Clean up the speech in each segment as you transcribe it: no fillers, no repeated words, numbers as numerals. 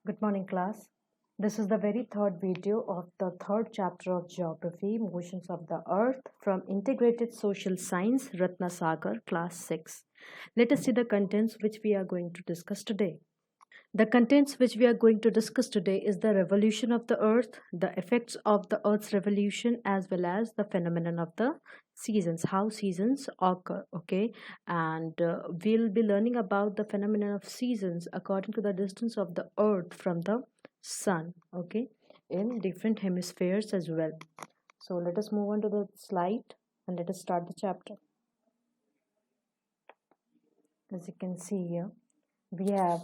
Good morning, class. This is the very third video of the third chapter of Geography, Motions of the Earth from Integrated Social Science, Ratnasagar, class 6. Let us see the contents which we are going to discuss today. The contents which we are going to discuss today is the revolution of the earth, the effects of the earth's revolution, as well as the phenomenon of the seasons, how seasons occur. Okay, and we'll be learning about the phenomenon of seasons according to the distance of the earth from the sun. Okay, in different hemispheres as well. So let us move on to the slide and let us start the chapter. As you can see here, we have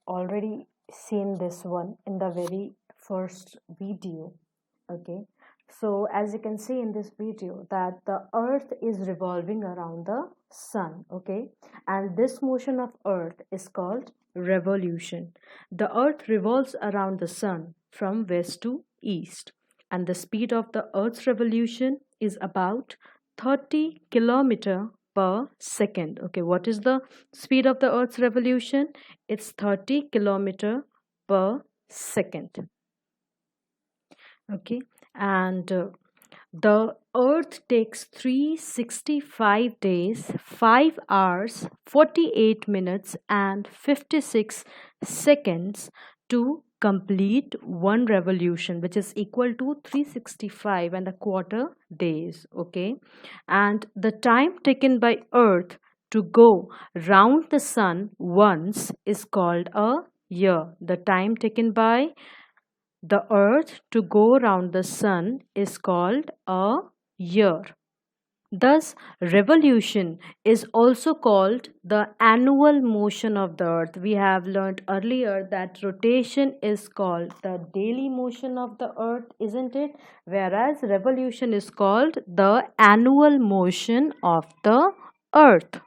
already seen this one in the very first video. Okay, so as you can see in this video that the earth is revolving around the sun. Okay, and this motion of earth is called revolution. The earth revolves around the sun from west to east, and the speed of the earth's revolution is about 30 kilometer per second. Okay, what is the speed of the earth's revolution? It's 30 kilometer per second. Okay, and the earth takes 365 days, 5 hours, 48 minutes and 56 seconds to complete one revolution, which is equal to 365 and a quarter days. Okay, and the time taken by earth to go round the sun once is called a year. The time taken by the earth to go round the sun is called a year. Thus, revolution is also called the annual motion of the earth. We have learned earlier that rotation is called the daily motion of the earth, isn't it? Whereas revolution is called the annual motion of the earth.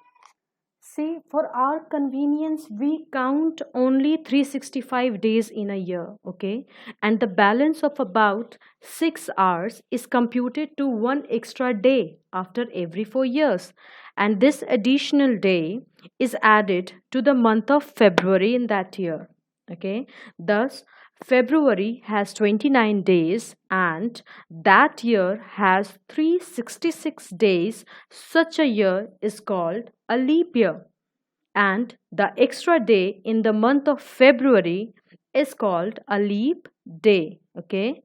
See, for our convenience, we count only 365 days in a year, okay? And the balance of about 6 hours is computed to one extra day after every 4 years. And this additional day is added to the month of February in that year, okay? Thus, February has 29 days and that year has 366 days. Such a year is called a leap year. And the extra day in the month of February is called a leap day. Okay.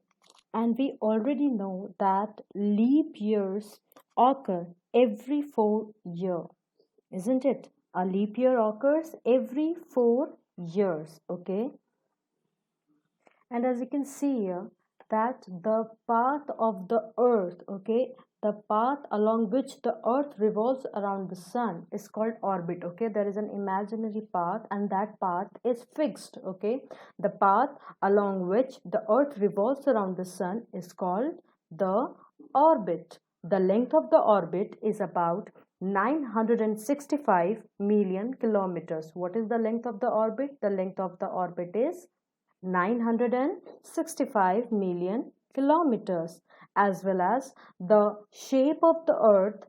And we already know that leap years occur every 4 years, isn't it? A leap year occurs every 4 years. Okay. And as you can see here, that the path of the earth, okay, the path along which the earth revolves around the sun is called orbit. Okay, there is an imaginary path and that path is fixed. Okay, the path along which the earth revolves around the sun is called the orbit. The length of the orbit is about 965 million kilometers. What is the length of the orbit? The length of the orbit is 965 million kilometers, as well as the shape of the earth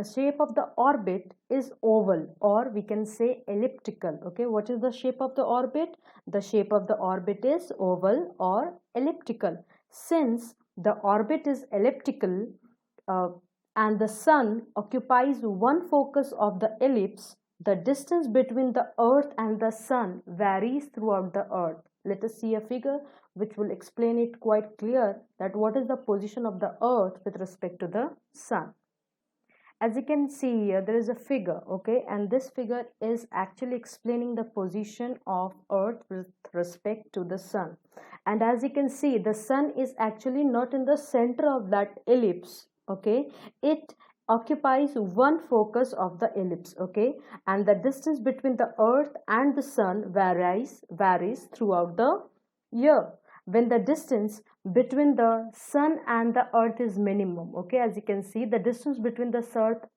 shape of the orbit is oval, or we can say elliptical. Okay, what is the shape of the orbit? The shape of the orbit is oval or elliptical. Since the orbit is elliptical, uh, and the sun occupies one focus of the ellipse, the distance between the earth and the sun varies throughout the earth. Let us see a figure which will explain it quite clear that what is the position of the earth with respect to the sun. As you can see here, there is a figure, okay, and this figure is actually explaining the position of earth with respect to the sun. And as you can see, the sun is actually not in the center of that ellipse, okay, it occupies one focus of the ellipse, okay, and the distance between the earth and the sun varies throughout the year. When the distance between the sun and the earth is minimum, okay, as you can see, the distance between the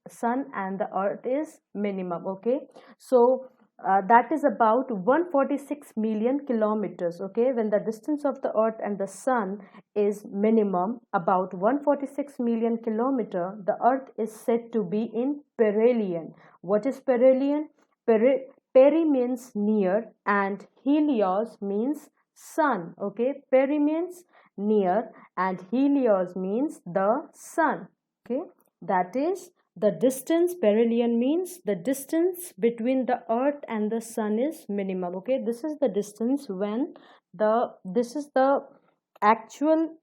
sun and the earth is minimum. Okay, so that is about 146 million kilometers. Okay, when the distance of the earth and the sun is minimum about 146 million kilometer, the earth is said to be in perihelion. What is perihelion? Peri means near and helios means sun. Okay, peri means near and helios means the sun. Okay, that is the distance. Perihelion means the distance between the earth and the sun is minimum. Okay, this is the distance when this is the actual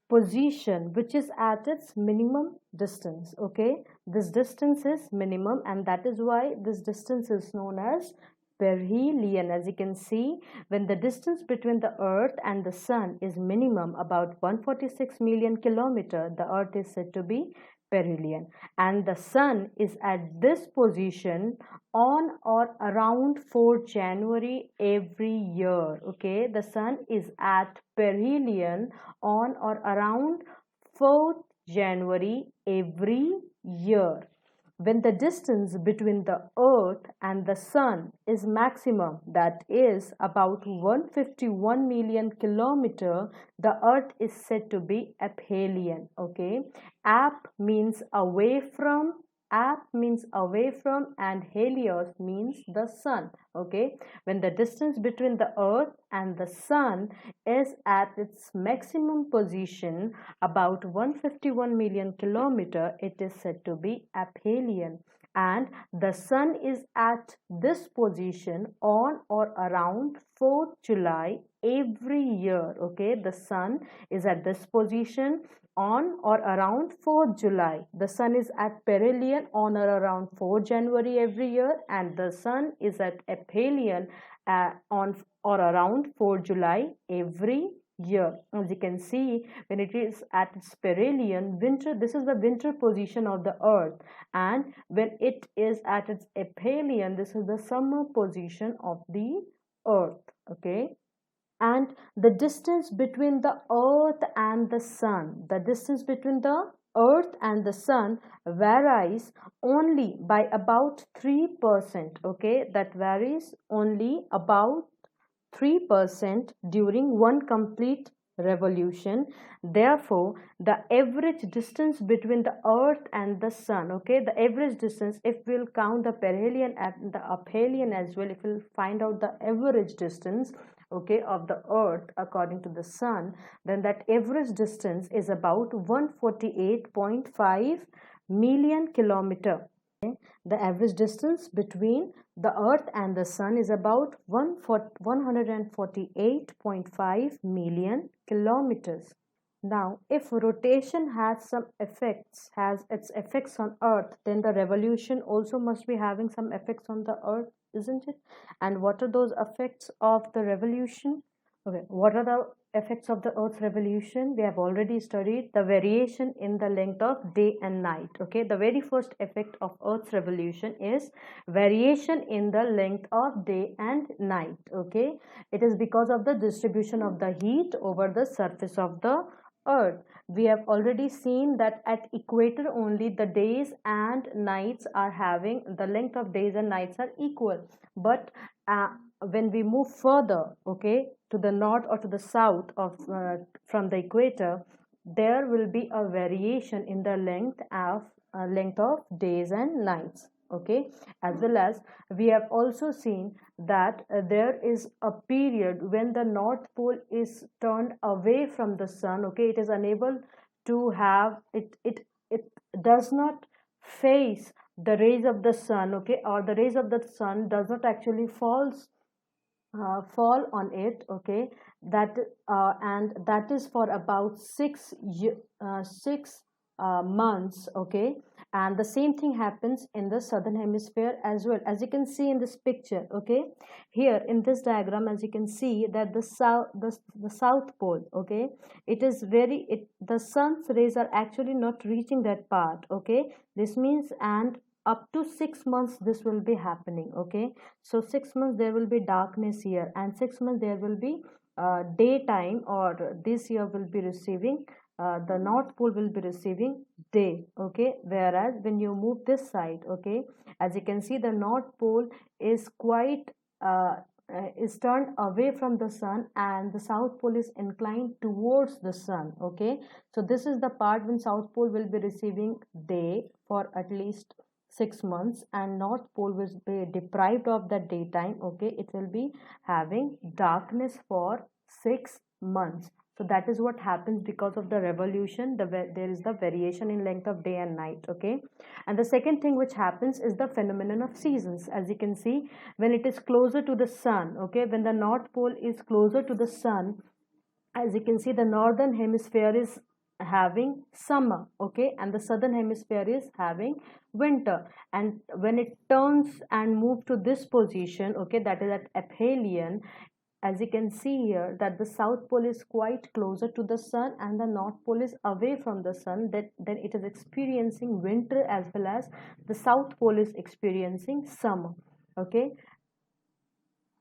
position which is at its minimum distance. Okay, this distance is minimum and that is why this distance is known as perihelion. As you can see, when the distance between the earth and the sun is minimum, about 146 million kilometer, the earth is said to be perihelion, and the sun is at this position on or around 4 January every year. Okay, the sun is at perihelion on or around 4th January every year. When the distance between the earth and the sun is maximum, that is about 151 million kilometer, the earth is said to be aphelion. Okay, ap means away from, and helios means the sun. Okay, when the distance between the earth and the sun is at its maximum position, about 151 million kilometer, it is said to be aphelion, and the sun is at this position on or around 4th July every year. Okay, the sun is at this position on or around 4th July. The sun is at perihelion on or around 4 January every year, and the sun is at aphelion on or around 4 July every year. As you can see, when it is at its perihelion, winter, this is the winter position of the earth, and when it is at its aphelion, this is the summer position of the earth. Okay, and the distance between the earth and the sun, varies only by about 3%. Okay, that varies only about 3% during one complete revolution. Therefore, the average distance between the earth and the sun, okay, the average distance, if we'll count the perihelion and the aphelion as well, if we'll find out the average distance, okay, of the earth according to the sun, then that average distance is about 148.5 million kilometer. The average distance between the earth and the sun is about 148.5 million kilometers. Now, if rotation has its effects on earth, then the revolution also must be having some effects on the earth, isn't it? And what are those effects of the revolution? Okay, what are the effects of the earth's revolution? We have already studied the variation in the length of day and night. Okay, the very first effect of earth's revolution is variation in the length of day and night. Okay, it is because of the distribution of the heat over the surface of the earth. We have already seen that at equator only the days and nights are having, the length of days and nights are equal, but when we move further, okay, to the north or to the south of from the equator, there will be a variation in the length of days and nights. Okay, as well as we have also seen that there is a period when the north pole is turned away from the sun. Okay, it is unable to have it does not face the rays of the sun. Okay, or the rays of the sun does not actually fall on it. Okay, that and that is for about 6 months. Okay, and the same thing happens in the southern hemisphere as well, as you can see in this picture. Okay, here in this diagram, as you can see that the south pole, okay, it is the sun's rays are actually not reaching that part. Okay, this means, and up to 6 months this will be happening. Okay, so 6 months there will be darkness here, and 6 months there will be daytime, or this year will be receiving the north pole will be receiving day. Okay, whereas when you move this side, okay, as you can see the north pole is quite is turned away from the sun, and the south pole is inclined towards the sun. Okay, so this is the part when south pole will be receiving day for at least 6 months, and north pole will be deprived of the daytime. Okay, it will be having darkness for 6 months. So that is what happens because of the revolution. There is the variation in length of day and night. Okay, and the second thing which happens is the phenomenon of seasons. As you can see, when it is closer to the sun, okay, when the north pole is closer to the sun, as you can see, the northern hemisphere is having summer, okay, and the southern hemisphere is having winter. And when it turns and move to this position, okay, that is at aphelion, as you can see here, that the south pole is quite closer to the sun and the north pole is away from the sun, that then it is experiencing winter, as well as the south pole is experiencing summer. Okay,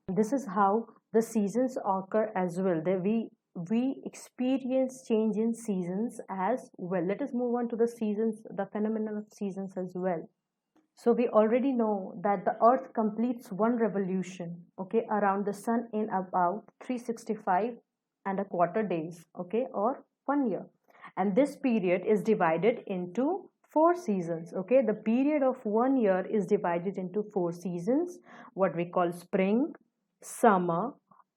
this is how the seasons occur as well. We experience change in seasons as well. Let us move on to the seasons, the phenomenon of seasons as well. So we already know that the earth completes one revolution, okay, around the sun in about 365 and a quarter days, okay, or 1 year. And this period is divided into 4 seasons, okay. The period of 1 year is divided into 4 seasons, what we call spring, summer,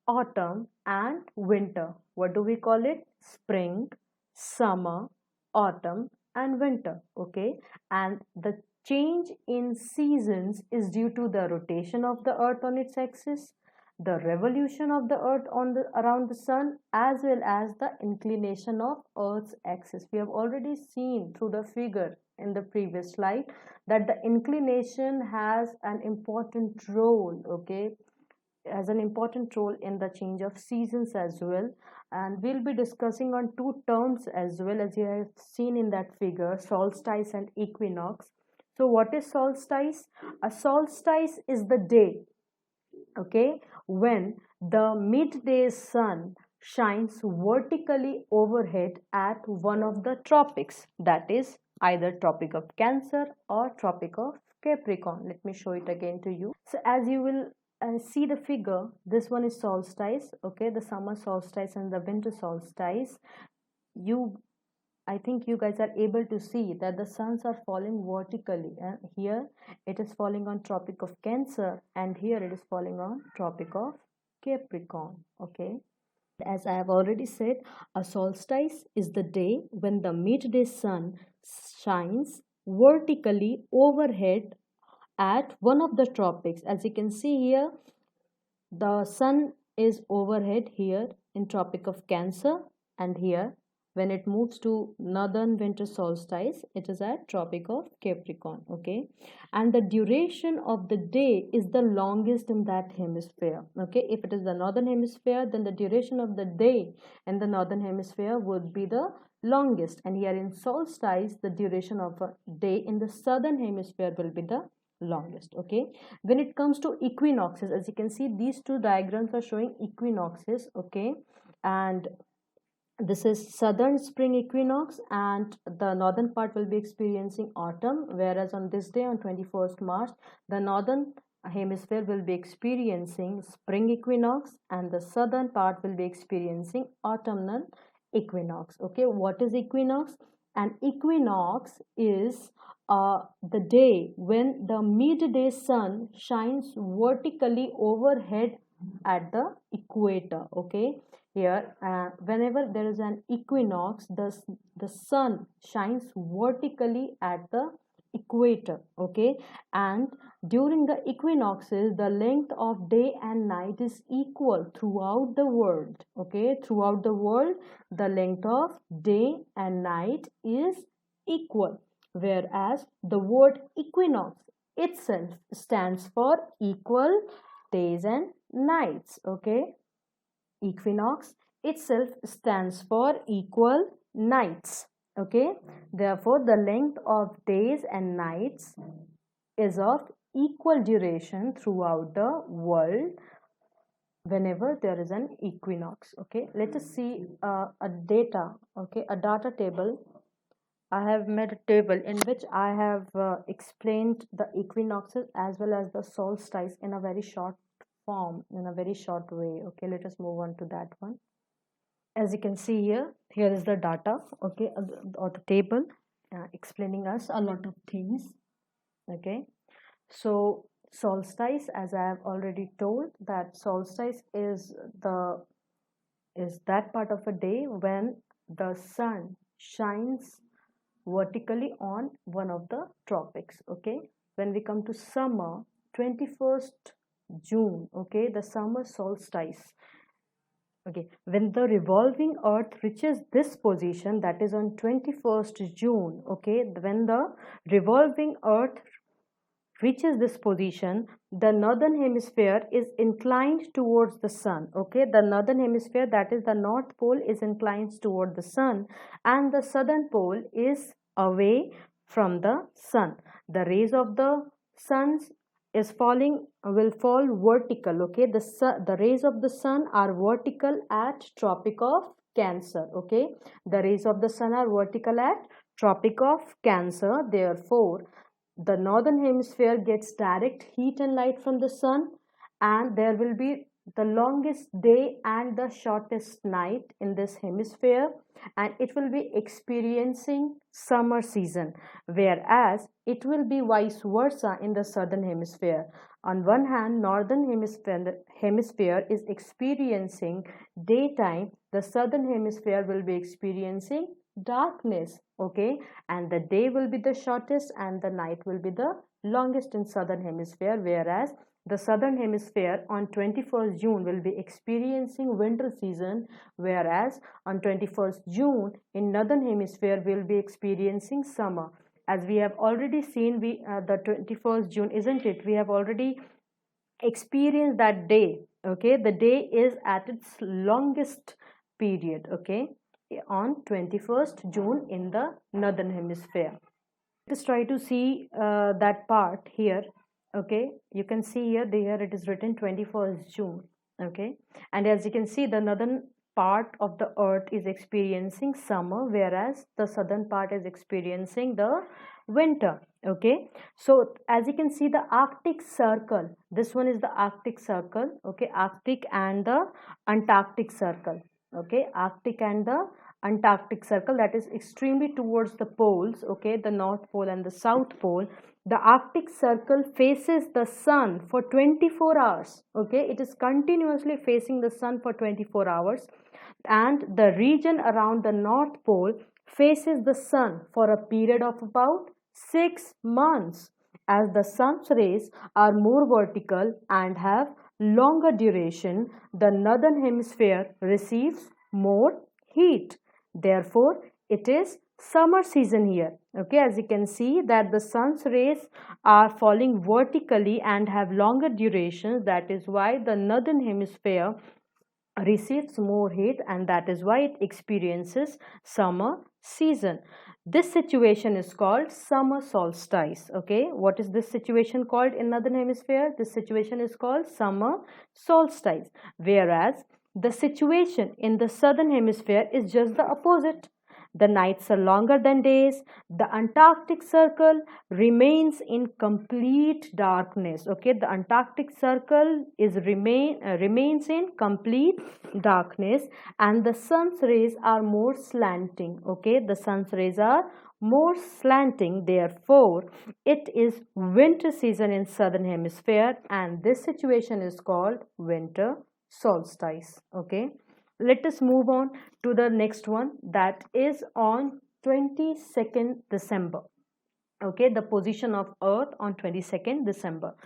autumn, and winter. What do we call it? Spring, summer, autumn, and winter, okay. And the change in seasons is due to the rotation of the earth on its axis, the revolution of the earth around the sun, as well as the inclination of earth's axis. We have already seen through the figure in the previous slide that the inclination has an important role, okay, has an important role in the change of seasons as well. And we'll be discussing on two terms as well, as you have seen in that figure: solstice and equinox. So what is solstice? A solstice is the day, okay, when the midday sun shines vertically overhead at one of the tropics, that is either tropic of Cancer or tropic of Capricorn. Let me show it again to you. So as you will see the figure, this one is solstice, okay, the summer solstice and the winter solstice. You I think you guys are able to see that the suns are falling vertically. Here it is falling on Tropic of Cancer, and here it is falling on Tropic of Capricorn. Okay. As I have already said, a solstice is the day when the midday sun shines vertically overhead at one of the tropics. As you can see here, the sun is overhead here in Tropic of Cancer, and here when it moves to northern winter solstice, it is at Tropic of Capricorn. Okay, and the duration of the day is the longest in that hemisphere. Okay, if it is the northern hemisphere, then the duration of the day in the northern hemisphere would be the longest, and here in solstice, the duration of a day in the southern hemisphere will be the longest. Okay, when it comes to equinoxes, as you can see, these two diagrams are showing equinoxes. Okay, and this is southern spring equinox, and the northern part will be experiencing autumn, whereas on this day, on 21st March, the northern hemisphere will be experiencing spring equinox and the southern part will be experiencing autumnal equinox. Okay, what is equinox? An equinox is the day when the midday sun shines vertically overhead at the equator. Okay, here whenever there is an equinox, the sun shines vertically at the equator. Okay, and during the equinoxes, the length of day and night is equal throughout the world. Okay, throughout the world, the length of day and night is equal, whereas the word equinox itself stands for equal days and nights. Okay, equinox itself stands for equal nights. Okay, therefore the length of days and nights is of equal duration throughout the world whenever there is an equinox. Okay, let us see a data, okay, a data table. I have made a table in which I have explained the equinoxes as well as the solstice in a very short form, in a very short way. Okay, let us move on to that one. As you can see here, here is the data, okay, or the table explaining us a lot of things. Okay, so solstice, as I have already told, that solstice is the is that part of a day when the sun shines vertically on one of the tropics. Okay, when we come to summer, 21st June, okay, the summer solstice. Okay, when the revolving earth reaches this position, that is on 21st June, okay, when the revolving earth reaches this position, the northern hemisphere is inclined towards the sun. Okay, the northern hemisphere, that is the north pole, is inclined toward the sun, and the southern pole is away from the sun. The rays of the sun is falling will fall vertical. Okay, the rays of the sun are vertical at tropic of Cancer. Okay, the rays of the sun are vertical at tropic of Cancer. Therefore, the northern hemisphere gets direct heat and light from the sun, and there will be the longest day and the shortest night in this hemisphere, and it will be experiencing summer season, whereas it will be vice versa in the southern hemisphere. On one hand, northern hemisphere is experiencing daytime, the southern hemisphere will be experiencing darkness. Okay, and the day will be the shortest and the night will be the longest in southern hemisphere, whereas the southern hemisphere on 21st June will be experiencing winter season, whereas on 21st June in northern hemisphere will be experiencing summer. As we have already seen, the 21st June, isn't it, we have already experienced that day. Okay, the day is at its longest period. Okay, on 21st June in the northern hemisphere. Let's try to see that part here. Okay, you can see here it is written 21st June. Okay, and as you can see, the northern part of the earth is experiencing summer, whereas the southern part is experiencing the winter. Okay, so as you can see, the Arctic circle, this one is the Arctic circle. Okay, Arctic and the Antarctic circle. Okay, Arctic and the Antarctic circle, that is extremely towards the poles. Okay, the North Pole and the South Pole. The Arctic circle faces the sun for 24 hours. Okay, it is continuously facing the sun for 24 hours, and the region around the North Pole faces the sun for a period of about 6 months. As the sun's rays are more vertical and have longer duration, the northern hemisphere receives more heat. Therefore, it is summer season here. Okay, as you can see that the sun's rays are falling vertically and have longer durations. That is why the northern hemisphere receives more heat, and that is why it experiences summer season. This situation is called summer solstice. Okay, what is this situation called in northern hemisphere? This situation is called summer solstice, whereas the situation in the southern hemisphere is just the opposite. The nights are longer than days. The Antarctic circle remains in complete darkness. Okay, the Antarctic circle remains in complete darkness, and the sun's rays are more slanting. Okay, the sun's rays are more slanting. Therefore, it is winter season in southern hemisphere, and this situation is called winter solstice. Okay, let us move on to the next one, that is on 22nd December. Okay, the position of earth on 22nd December.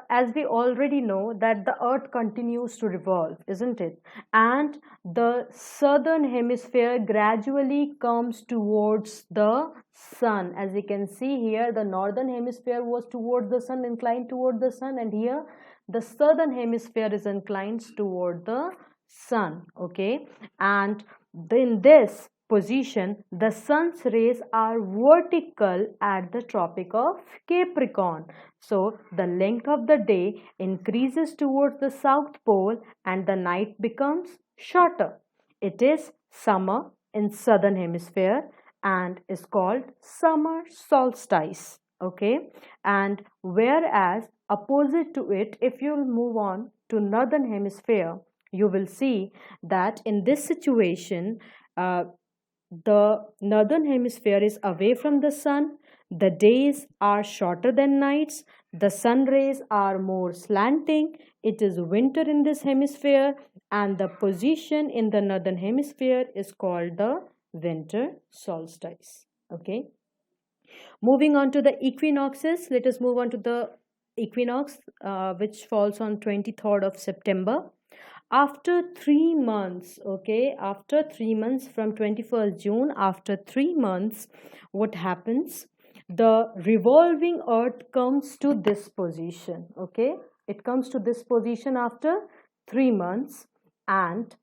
As we already know that the earth continues to revolve, isn't it, and the southern hemisphere gradually comes towards the sun. As you can see here, the northern hemisphere was towards the sun, inclined toward the sun, and here the southern hemisphere is inclined toward the sun. Okay, and in this position, the sun's rays are vertical at the tropic of Capricorn. So the length of the day increases towards the south pole and the night becomes shorter. It is summer in southern hemisphere and is called summer solstice. Okay, and whereas opposite to it, if you move on to northern hemisphere, you will see that in this situation, the northern hemisphere is away from the sun. The days are shorter than nights. The sun rays are more slanting. It is winter in this hemisphere, and the position in the northern hemisphere is called the winter solstice. Okay. Moving on to the equinoxes, let us move on to the equinox, which falls on 23rd of September. After 3 months, okay, after 3 months from 21st June, after 3 months, what happens? The revolving earth comes to this position, okay, it comes to this position after 3 months, and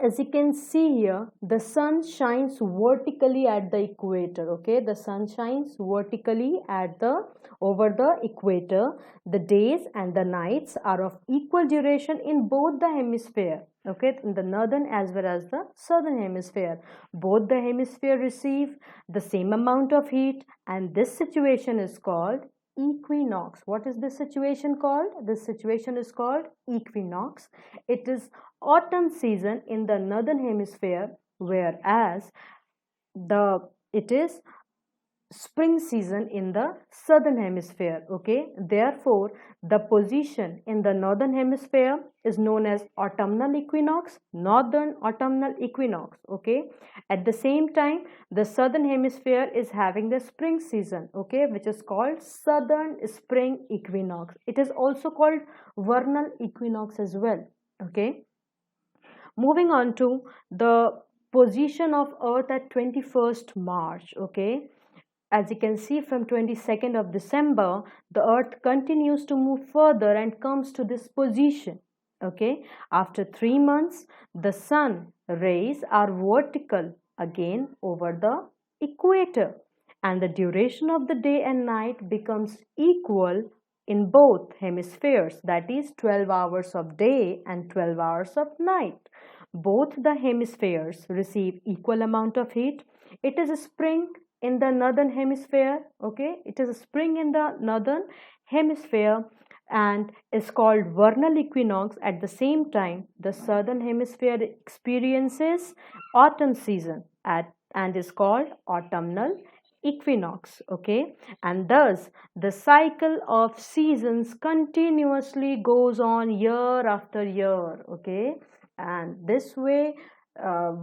as you can see here, the sun shines vertically at the equator. Okay, the sun shines vertically at the over the equator. The days and the nights are of equal duration in both the hemisphere. Okay, in the northern as well as the southern hemisphere, both the hemisphere receive the same amount of heat, and this situation is called equinox. What is this situation called? This situation is called equinox. It is autumn season in the northern hemisphere, whereas the it is spring season in the southern hemisphere. Okay, therefore the position in the northern hemisphere is known as autumnal equinox, northern autumnal equinox. Okay, at the same time the southern hemisphere is having the spring season, okay, which is called southern spring equinox. It is also called vernal equinox as well. Okay, moving on to the position of earth at 21st March. Okay, as you can see, from 22nd of December, the earth continues to move further and comes to this position. Okay, after 3 months, the sun rays are vertical again over the equator, and the duration of the day and night becomes equal in both hemispheres, that is 12 hours of day and 12 hours of night. Both the hemispheres receive equal amount of heat. It is spring in the northern hemisphere. Okay, it is spring in the northern hemisphere and is called vernal equinox. At the same time, the southern hemisphere experiences autumn season and is called autumnal equinox. Okay, and thus the cycle of seasons continuously goes on year after year. Okay, and this way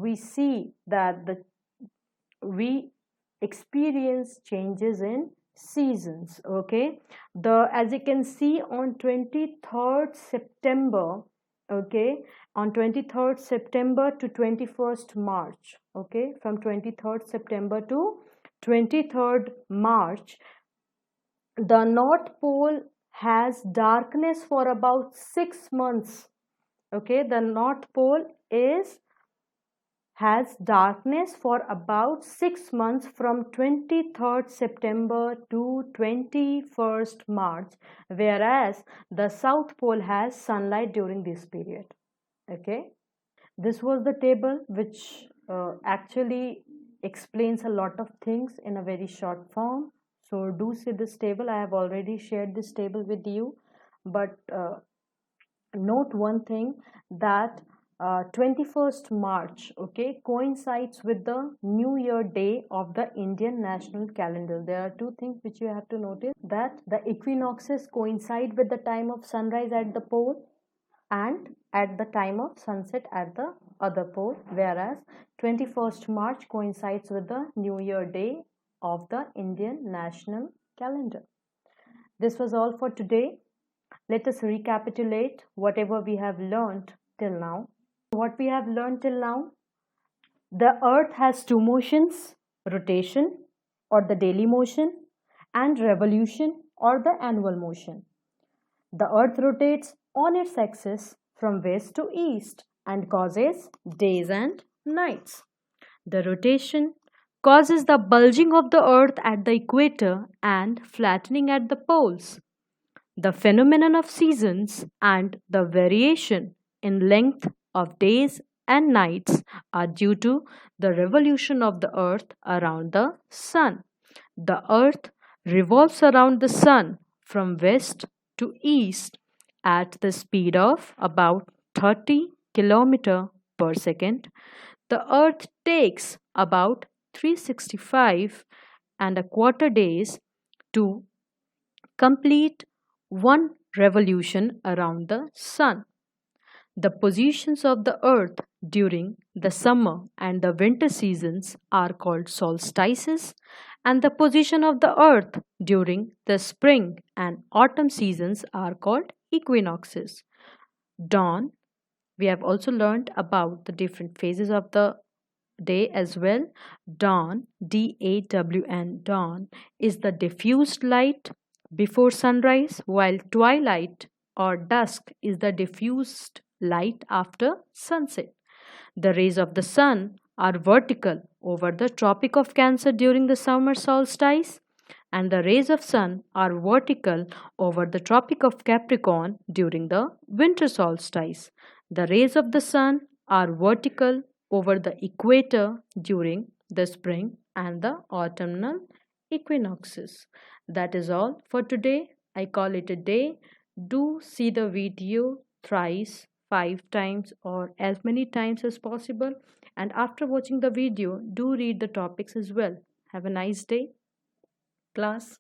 we see that the we experience changes in seasons. Okay, the as you can see on 23rd September, okay, on 23rd September to 21st March, okay, from 23rd September to 23rd March, the North Pole has darkness for about 6 months. Okay, the North Pole is has darkness for about 6 months from 23rd September to 21st March, whereas the South Pole has sunlight during this period. Okay, this was the table which actually explains a lot of things in a very short form. So do see this table. I have already shared this table with you, but note one thing, that 21st March, okay, coincides with the New Year day of the Indian national calendar. There are two things which you have to notice, that the equinoxes coincide with the time of sunrise at the pole and at the time of sunset at the other pole, whereas 21st March coincides with the New Year day of the Indian national calendar. This was all for today. Let us recapitulate whatever we have learned till now. What we have learned till now: the earth has two motions, rotation or the daily motion, and revolution or the annual motion. The earth rotates on its axis from west to east and causes days and nights. The rotation causes the bulging of the earth at the equator and flattening at the poles. The phenomenon of seasons and the variation in length of days and nights are due to the revolution of the earth around the sun. The earth revolves around the sun from west to east at the speed of about 30 km per second. The earth takes about 365 and a quarter days to complete one revolution around the sun. The positions of the earth during the summer and the winter seasons are called solstices, and the position of the earth during the spring and autumn seasons are called equinoxes. Dawn, we have also learned about the different phases of the day as well. Dawn, DAWN, dawn is the diffused light before sunrise, while twilight or dusk is the diffused light after sunset. The rays of the sun are vertical over the Tropic of Cancer during the summer solstice, and the rays of sun are vertical over the Tropic of Capricorn during the winter solstice. The rays of the sun are vertical over the equator during the spring and the autumnal equinoxes. That is all for today. I call it a day. Do see the video thrice, 5 times, or as many times as possible. And after watching the video, do read the topics as well. Have a nice day, class.